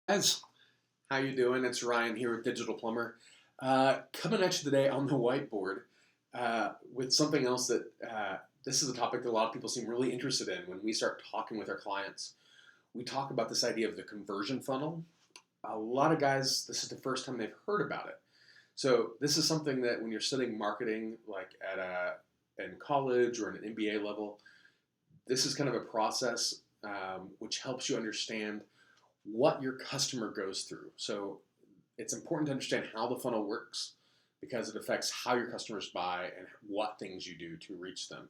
Guys, how you doing? It's Ryan here with Digital Plumber. Coming at you today on the whiteboard with something else that this is a topic that a lot of people seem really interested in when we start talking with our clients. We talk about this idea of the conversion funnel. A lot of guys, this is the first time they've heard about it. So this is something that when you're studying marketing, like in college or at an MBA level, this is kind of a process which helps you understand what your customer goes through. So it's important to understand how the funnel works because it affects how your customers buy and what things you do to reach them.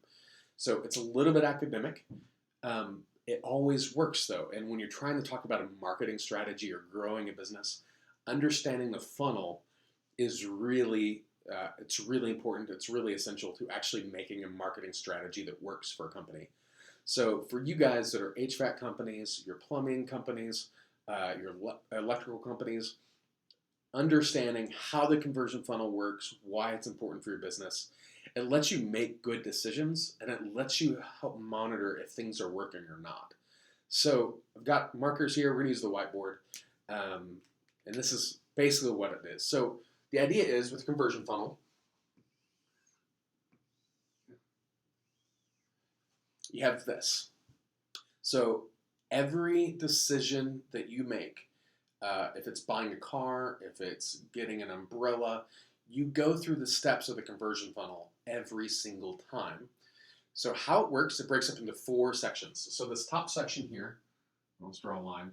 So it's a little bit academic. It always works though. And when you're trying to talk about a marketing strategy or growing a business, understanding the funnel is really it's really important. It's really essential to actually making a marketing strategy that works for a company. So for you guys that are HVAC companies, your plumbing companies, your electrical companies, understanding how the conversion funnel works, why it's important for your business, it lets you make good decisions and it lets you help monitor if things are working or not. So I've got markers here. We're going to use the whiteboard. And this is basically what it is. So the idea is with conversion funnel, you have this. So every decision that you make, if it's buying a car, if it's getting an umbrella, you go through the steps of the conversion funnel every single time. So how it works, it breaks up into 4 sections. So this top section here, let's draw a line.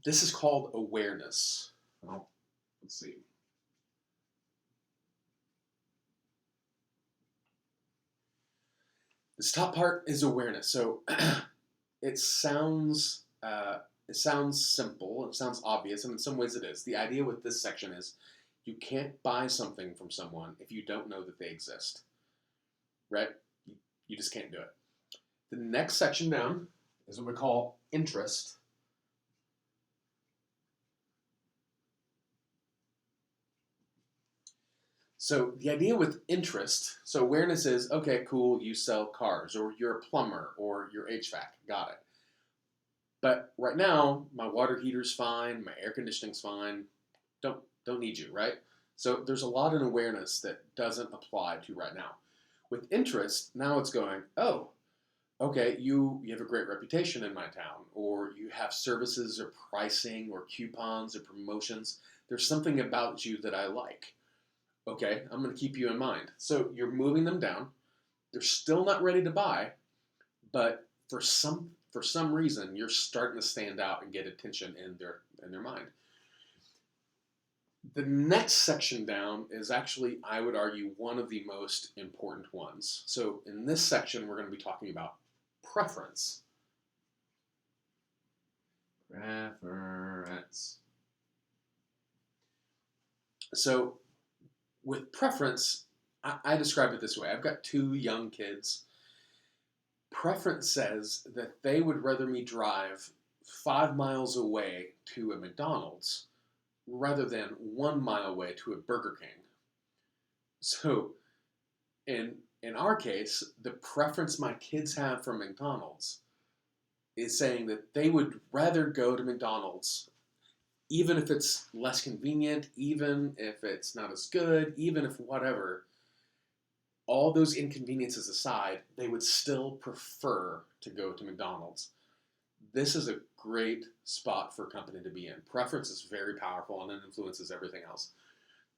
This is called awareness. Well, let's see. This top part is awareness. So it sounds simple, it sounds obvious, and in some ways it is. The idea with this section is you can't buy something from someone if you don't know that they exist, right? You just can't do it. The next section down is what we call interest. So the idea with interest, so awareness is, okay, cool, you sell cars, or you're a plumber, or you're HVAC, got it. But right now, my water heater's fine, my air conditioning's fine, don't need you, right? So there's a lot of awareness that doesn't apply to right now. With interest, now it's going, oh, okay, you have a great reputation in my town, or you have services or pricing or coupons or promotions. There's something about you that I like. Okay, I'm going to keep you in mind. So you're moving them down. They're still not ready to buy, but for some reason, you're starting to stand out and get attention in their mind. The next section down is actually, I would argue, one of the most important ones. So in this section, we're going to be talking about preference. Preference. So with preference, I describe it this way. I've got 2 young kids. Preference says that they would rather me drive 5 miles away to a McDonald's rather than 1 mile away to a Burger King. So in our case, the preference my kids have for McDonald's is saying that they would rather go to McDonald's even if it's less convenient, even if it's not as good, even if whatever. All those inconveniences aside, they would still prefer to go to McDonald's. This is a great spot for a company to be in. Preference is very powerful and it influences everything else.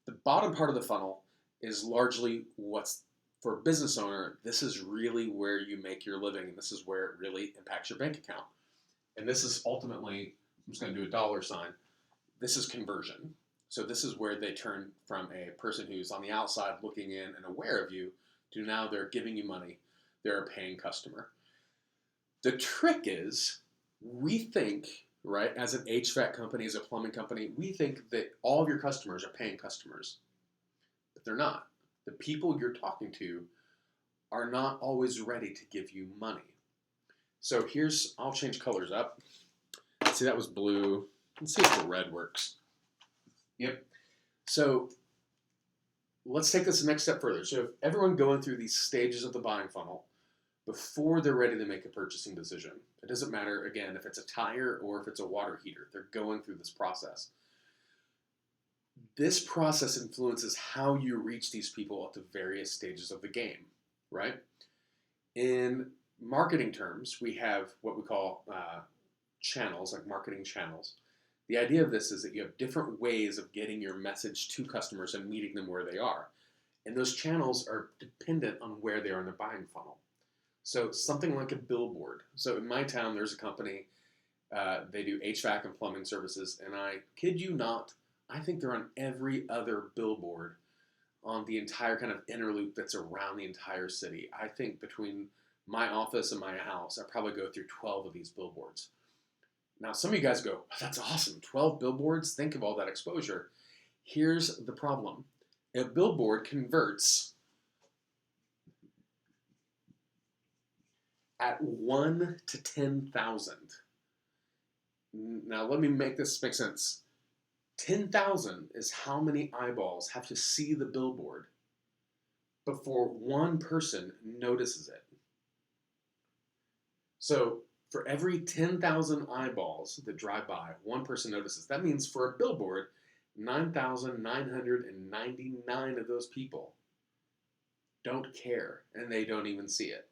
The bottom part of the funnel is largely what's, for a business owner, this is really where you make your living and this is where it really impacts your bank account. And this is ultimately, I'm just going to do a dollar sign, this is conversion. So this is where they turn from a person who's on the outside looking in and aware of you to now they're giving you money. They're a paying customer. The trick is we think, right, as an HVAC company, as a plumbing company, we think that all of your customers are paying customers. But they're not. The people you're talking to are not always ready to give you money. So I'll change colors up. See, that was blue. Let's see if the red works. Yep. So let's take this the next step further. So if everyone going through these stages of the buying funnel, before they're ready to make a purchasing decision. It doesn't matter, again, if it's a tire or if it's a water heater. They're going through this process. This process influences how you reach these people at the various stages of the game, right? In marketing terms, we have what we call channels, like marketing channels. The idea of this is that you have different ways of getting your message to customers and meeting them where they are. And those channels are dependent on where they are in the buying funnel. So something like a billboard. So in my town, there's a company, they do HVAC and plumbing services, and I kid you not, I think they're on every other billboard on the entire kind of inner loop that's around the entire city. I think between my office and my house, I probably go through 12 of these billboards. Now, some of you guys go, oh, that's awesome, 12 billboards? Think of all that exposure. Here's the problem. A billboard converts at 1 to 10,000. Now, let me make this make sense. 10,000 is how many eyeballs have to see the billboard before one person notices it. So for every 10,000 eyeballs that drive by, one person notices. That means for a billboard, 9,999 of those people don't care, and they don't even see it.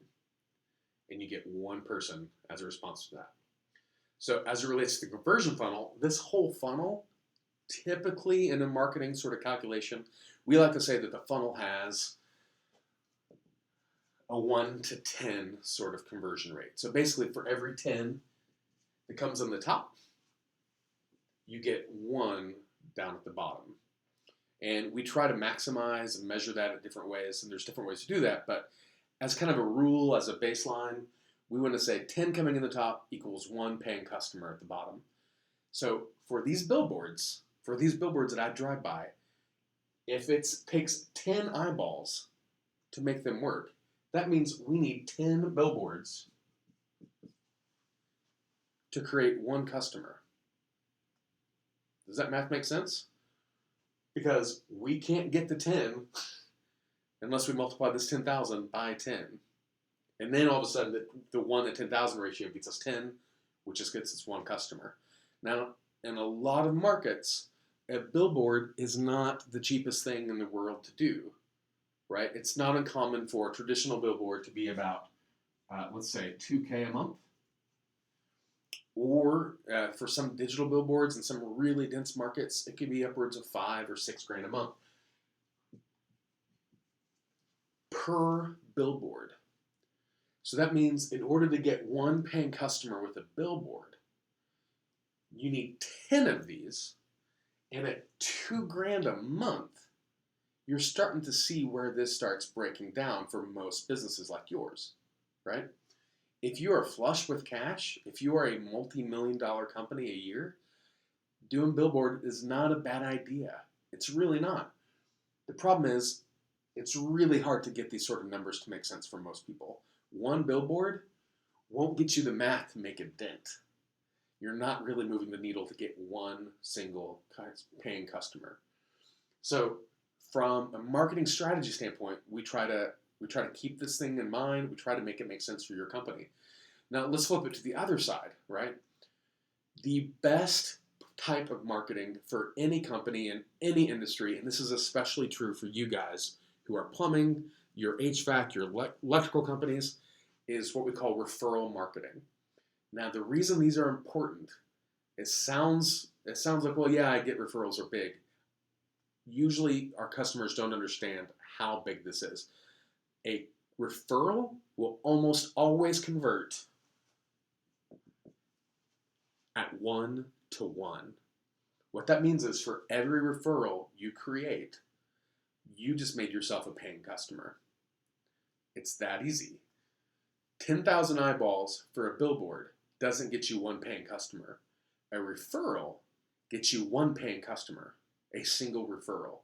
And you get one person as a response to that. So as it relates to the conversion funnel, this whole funnel, typically in a marketing sort of calculation, we like to say that the funnel has a 1 to 10 sort of conversion rate. So basically for every 10 that comes on the top, you get 1 down at the bottom. And we try to maximize and measure that in different ways, and there's different ways to do that, but as kind of a rule, as a baseline, we want to say 10 coming in the top equals 1 paying customer at the bottom. So for these billboards that I drive by, if it takes 10 eyeballs to make them work, that means we need 10 billboards to create 1 customer. Does that math make sense? Because we can't get to 10 unless we multiply this 10,000 by 10. And then all of a sudden, the 1 to 10,000 ratio gets us 10, which just gets us 1 customer. Now, in a lot of markets, a billboard is not the cheapest thing in the world to do, right? It's not uncommon for a traditional billboard to be about, let's say, $2K a month. Or for some digital billboards in some really dense markets, it could be upwards of $5 or $6 grand a month per billboard. So that means in order to get 1 paying customer with a billboard, you need 10 of these, and at $2 grand a month, you're starting to see where this starts breaking down for most businesses like yours, right? If you are flush with cash, if you are a multi-million-dollar company a year, doing billboard is not a bad idea. It's really not. The problem is, it's really hard to get these sort of numbers to make sense for most people. 1 billboard won't get you the math to make a dent. You're not really moving the needle to get 1 single paying customer. So from a marketing strategy standpoint, we try to keep this thing in mind. We try to make it make sense for your company. Now let's flip it to the other side, right? The best type of marketing for any company in any industry, and this is especially true for you guys who are plumbing, your HVAC, your electrical companies, is what we call referral marketing. Now the reason these are important, it sounds like, well, yeah, I get referrals are big. Usually our customers don't understand how big this is. A referral will almost always convert at 1 to 1. What that means is for every referral you create, you just made yourself a paying customer. It's that easy. 10,000 eyeballs for a billboard doesn't get you 1 paying customer. A referral gets you 1 paying customer, a single referral.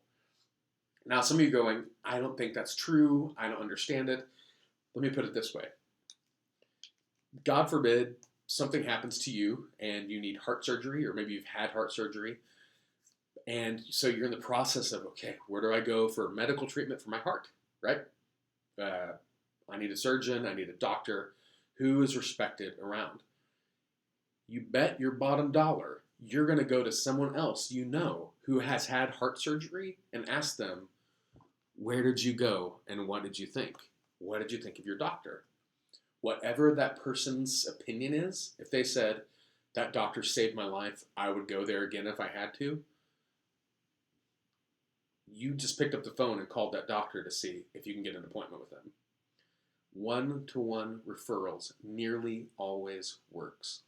Now, some of you are going, I don't think that's true. I don't understand it. Let me put it this way. God forbid something happens to you and you need heart surgery, or maybe you've had heart surgery. And so you're in the process of, okay, where do I go for medical treatment for my heart, right? I need a surgeon, I need a doctor who is respected around. You bet your bottom dollar you're going to go to someone else you know who has had heart surgery and ask them, where did you go and what did you think? What did you think of your doctor? Whatever that person's opinion is, if they said, that doctor saved my life, I would go there again if I had to, you just picked up the phone and called that doctor to see if you can get an appointment with them. One-to-one referrals nearly always works.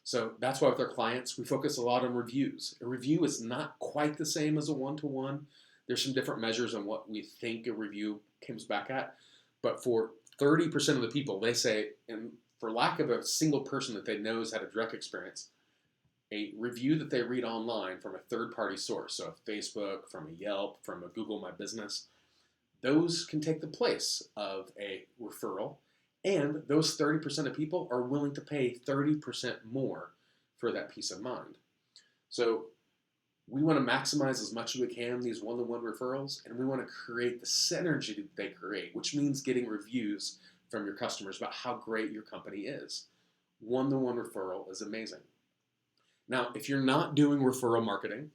So that's why with our clients, we focus a lot on reviews. A review is not quite the same as a one-to-one. There's some different measures on what we think a review comes back at. But for 30% of the people, they say, and for lack of a single person that they know has had a direct experience, a review that they read online from a third-party source, so a Facebook, from a Yelp, from a Google My Business, those can take the place of a referral. And those 30% of people are willing to pay 30% more for that peace of mind. So we want to maximize as much as we can these one-to-one referrals, and we want to create the synergy that they create, which means getting reviews from your customers about how great your company is. One-to-one referral is amazing. Now, if you're not doing referral marketing,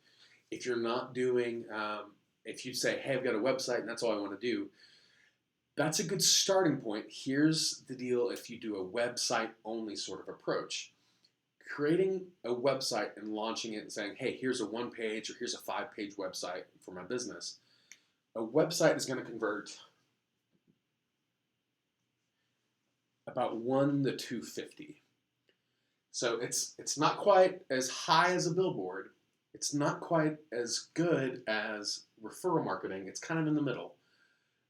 if you're not doing, if you say, hey, I've got a website and that's all I want to do, that's a good starting point. Here's the deal if you do a website-only sort of approach. Creating a website and launching it and saying, hey, here's a one-page or here's a 5-page website for my business. A website is going to convert about 1 to 250. So it's not quite as high as a billboard. It's not quite as good as referral marketing. It's kind of in the middle.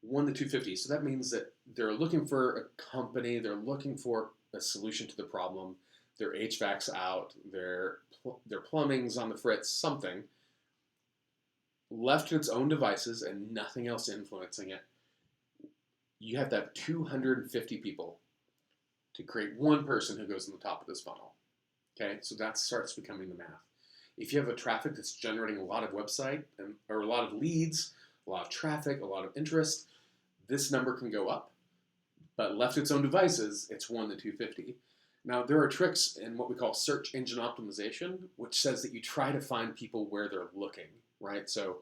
1 to 250. So that means that they're looking for a company, they're looking for a solution to the problem, their HVAC's out, their plumbing's on the fritz, something. Left to its own devices and nothing else influencing it, you have to have 250 people to create one person who goes in the top of this funnel. Okay, so that starts becoming the math. If you have a traffic that's generating a lot of website or a lot of leads, a lot of traffic, a lot of interest, this number can go up. But left to its own devices, it's 1 to 250. Now, there are tricks in what we call search engine optimization, which says that you try to find people where they're looking, right? So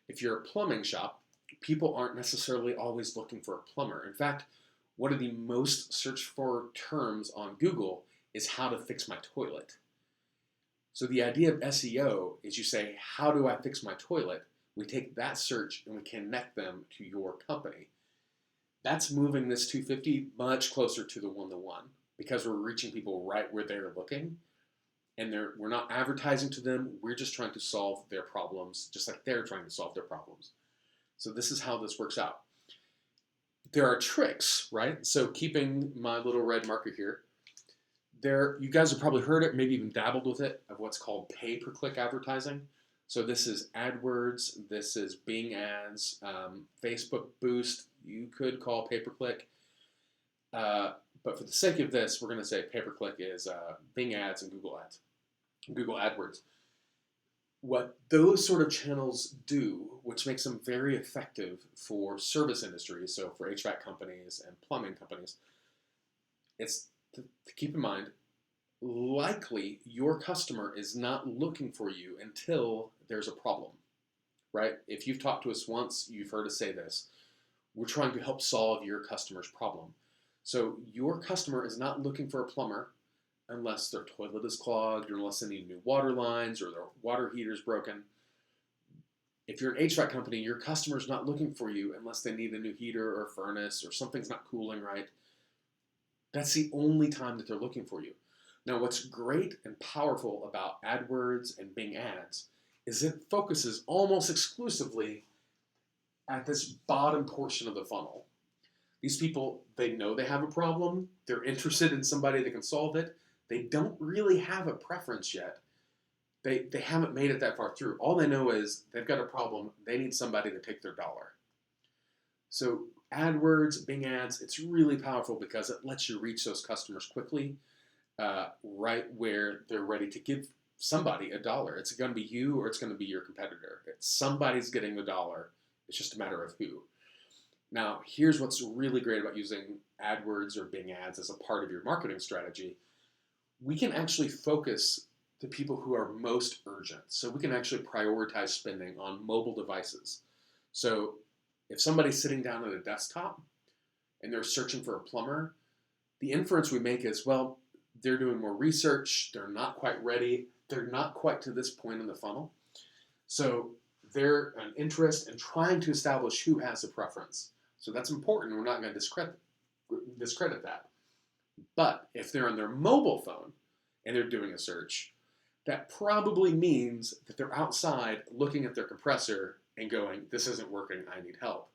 if you're a plumbing shop, people aren't necessarily always looking for a plumber. In fact, one of the most searched for terms on Google is how to fix my toilet. So the idea of SEO is you say, how do I fix my toilet? We take that search and we connect them to your company. That's moving this 250 much closer to the one-to-one because we're reaching people right where they're looking, and we're not advertising to them. We're just trying to solve their problems just like they're trying to solve their problems. So this is how this works out. There are tricks, right? So keeping my little red marker here, you guys have probably heard it, maybe even dabbled with it, of what's called pay-per-click advertising. So this is AdWords, this is Bing Ads, Facebook Boost, you could call pay-per-click. But for the sake of this, we're going to say pay-per-click is Bing Ads and Google Ads, Google AdWords. What those sort of channels do, which makes them very effective for service industries, so for HVAC companies and plumbing companies, it's to keep in mind, likely your customer is not looking for you until there's a problem, right? If you've talked to us once, you've heard us say this. We're trying to help solve your customer's problem. So your customer is not looking for a plumber unless their toilet is clogged or unless they need new water lines or their water heater's broken. If you're an HVAC company, your customer's not looking for you unless they need a new heater or furnace or something's not cooling right. That's the only time that they're looking for you. Now, what's great and powerful about AdWords and Bing Ads is it focuses almost exclusively at this bottom portion of the funnel. These people, they know they have a problem. They're interested in somebody that can solve it. They don't really have a preference yet. They haven't made it that far through. All they know is they've got a problem. They need somebody to take their dollar. So AdWords, Bing Ads, it's really powerful because it lets you reach those customers quickly, right where they're ready to give somebody a dollar. It's going to be you or it's going to be your competitor. Somebody's getting the dollar. It's just a matter of who. Now, here's what's really great about using AdWords or Bing Ads as a part of your marketing strategy. We can actually focus the people who are most urgent. So we can actually prioritize spending on mobile devices. So if somebody's sitting down at a desktop and they're searching for a plumber, the inference we make is, well, they're doing more research, they're not quite ready, they're not quite to this point in the funnel. So they're an interest in trying to establish who has a preference. So that's important. We're not going to discredit that. But if they're on their mobile phone and they're doing a search, that probably means that they're outside looking at their compressor and going, this isn't working, I need help.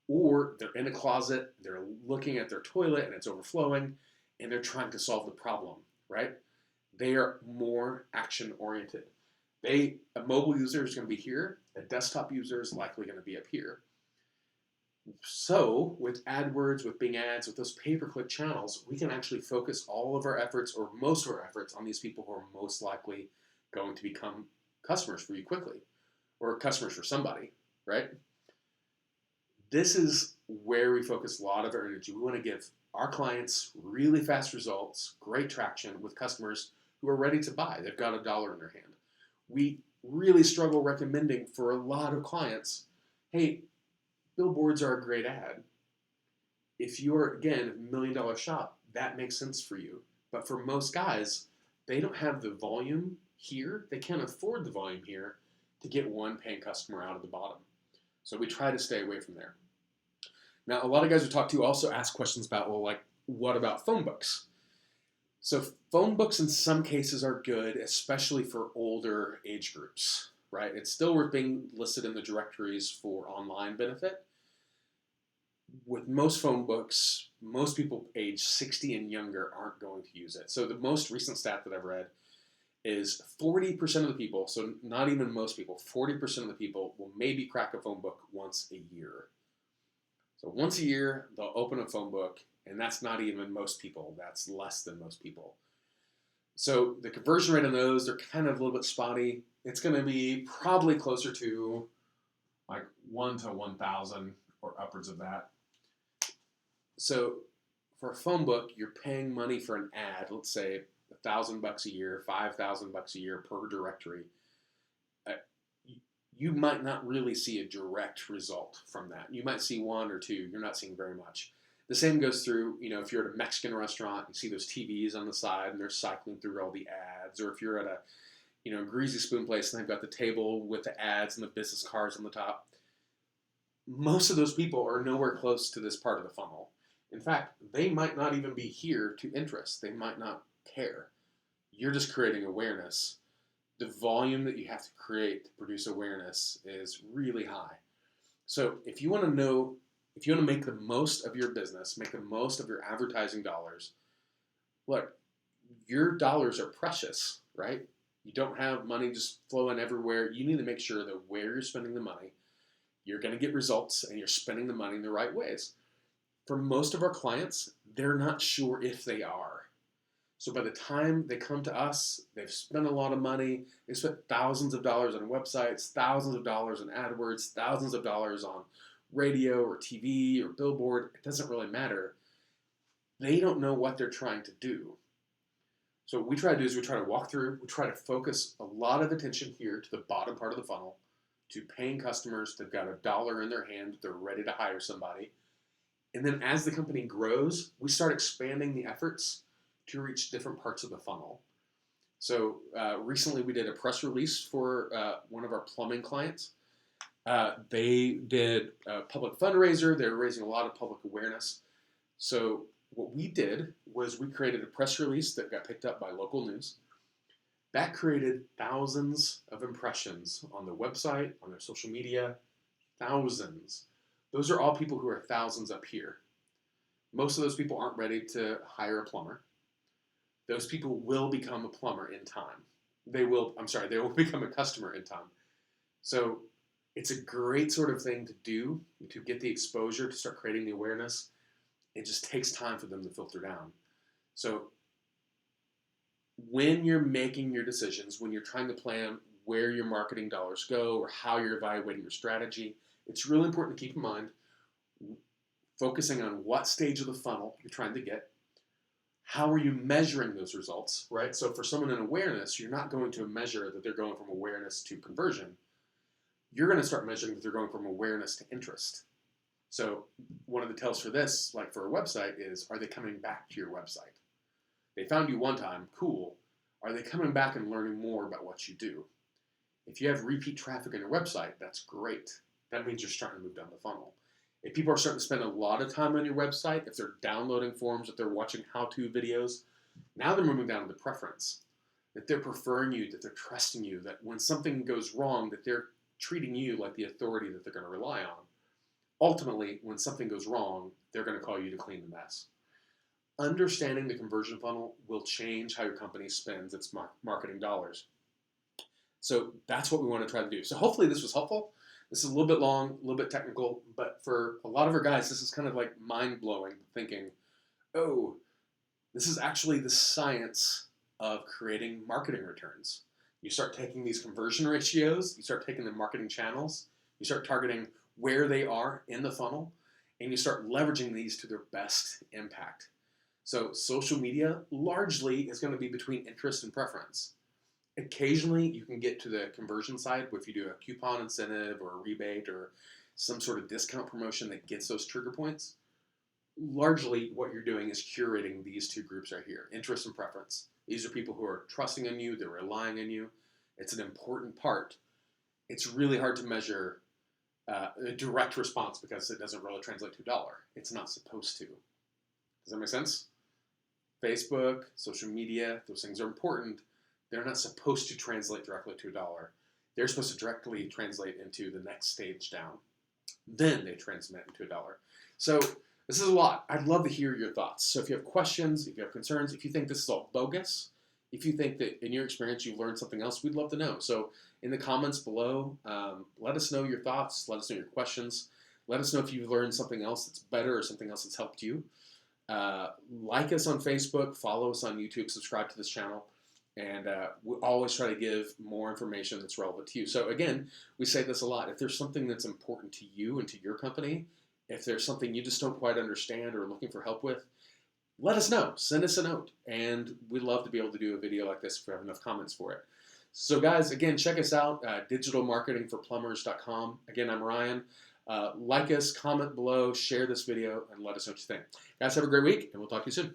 Or they're in a closet, they're looking at their toilet and it's overflowing, and they're trying to solve the problem, right? They are more action oriented. A mobile user is going to be here, a desktop user is likely going to be up here. So with AdWords, with Bing Ads, with those pay-per-click channels, we can actually focus all of our efforts or most of our efforts on these people who are most likely going to become customers for you quickly or customers for somebody, right? This is where we focus a lot of our energy. We want to give our clients really fast results, great traction with customers who are ready to buy. They've got $1 in their hand. We really struggle recommending for a lot of clients, hey, billboards are a great ad. If you're, again, a $1 million shop, that makes sense for you. But for most guys, they don't have the volume here. They can't afford the volume here to get one paying customer out of the bottom. So we try to stay away from there. Now, a lot of guys we talk to also ask questions about, well, like, what about phone books? So phone books in some cases are good, especially for older age groups, right? It's still worth being listed in the directories for online benefit. With most phone books, most people age 60 and younger aren't going to use it. So the most recent stat that I've read is 40% of the people, so not even most people, 40% of the people will maybe crack a phone book once a year. So once a year, they'll open a phone book, and that's not even most people. That's less than most people. So the conversion rate on those, they're kind of a little bit spotty. It's going to be probably closer to like 1 to 1,000 or upwards of that. So for a phone book, you're paying money for an ad, let's say $1,000 a year, $5,000 a year per directory. You might not really see a direct result from that. You might see 1 or 2. You're not seeing very much. The same goes through, if you're at a Mexican restaurant, you see those TVs on the side and they're cycling through all the ads. Or if you're at a greasy spoon place and they've got the table with the ads and the business cards on the top. Most of those people are nowhere close to this part of the funnel. In fact, they might not even be here to interest. They might not care. You're just creating awareness. The volume that you have to create to produce awareness is really high. So if you want to make the most of your business, make the most of your advertising dollars, look, your dollars are precious, right? You don't have money just flowing everywhere. You need to make sure that where you're spending the money, you're going to get results and you're spending the money in the right ways. For most of our clients, they're not sure if they are. So by the time they come to us, they've spent a lot of money. They've spent thousands of dollars on websites, thousands of dollars on AdWords, thousands of dollars on radio or TV or billboard. It doesn't really matter. They don't know what they're trying to do. So what we try to do is we try to walk through, we try to focus a lot of attention here to the bottom part of the funnel, to paying customers. They've got $1 in their hand. They're ready to hire somebody. And then as the company grows, we start expanding the efforts to reach different parts of the funnel. So recently we did a press release for one of our plumbing clients. They did a public fundraiser. They were raising a lot of public awareness. So what we did was we created a press release that got picked up by local news. That created thousands of impressions on the website, on their social media, thousands. Those are all people who are thousands up here. Most of those people aren't ready to hire a plumber. Those people will become a plumber in time. They will become a customer in time. So it's a great sort of thing to do to get the exposure, to start creating the awareness. It just takes time for them to filter down. So when you're making your decisions, when you're trying to plan where your marketing dollars go or how you're evaluating your strategy, it's really important to keep in mind focusing on what stage of the funnel you're trying to get. How are you measuring those results, right? So for someone in awareness, you're not going to measure that they're going from awareness to conversion. You're going to start measuring that they're going from awareness to interest. So one of the tells for this, like for a website, is, are they coming back to your website? They found you one time, cool. Are they coming back and learning more about what you do? If you have repeat traffic on your website, that's great. That means you're starting to move down the funnel. If people are starting to spend a lot of time on your website, if they're downloading forms, if they're watching how-to videos, now they're moving down to the preference. That they're preferring you, that they're trusting you, that when something goes wrong, that they're treating you like the authority that they're going to rely on. Ultimately, when something goes wrong, they're going to call you to clean the mess. Understanding the conversion funnel will change how your company spends its marketing dollars. So that's what we want to try to do. So hopefully this was helpful. This is a little bit long, a little bit technical, but for a lot of our guys, this is kind of like mind-blowing, thinking, oh, this is actually the science of creating marketing returns. You start taking these conversion ratios, you start taking the marketing channels, you start targeting where they are in the funnel, and you start leveraging these to their best impact. So social media largely is going to be between interest and preference. Occasionally, you can get to the conversion side if you do a coupon incentive or a rebate or some sort of discount promotion that gets those trigger points. Largely, what you're doing is curating these two groups right here, interest and preference. These are people who are trusting in you, they're relying on you. It's an important part. It's really hard to measure a direct response because it doesn't really translate to $1. It's not supposed to. Does that make sense? Facebook, social media, those things are important. They're not supposed to translate directly to $1. They're supposed to directly translate into the next stage down. Then they transmit into $1. So this is a lot. I'd love to hear your thoughts. So if you have questions, if you have concerns, if you think this is all bogus, if you think that in your experience you've learned something else, we'd love to know. So in the comments below, let us know your thoughts. Let us know your questions. Let us know if you've learned something else that's better or something else that's helped you. Like us on Facebook, follow us on YouTube, subscribe to this channel. And we always try to give more information that's relevant to you. So again, we say this a lot. If there's something that's important to you and to your company, if there's something you just don't quite understand or are looking for help with, let us know. Send us a note. And we'd love to be able to do a video like this if we have enough comments for it. So guys, again, check us out, digitalmarketingforplumbers.com. Again, I'm Ryan. Like us, comment below, share this video, and let us know what you think. Guys, have a great week, and we'll talk to you soon.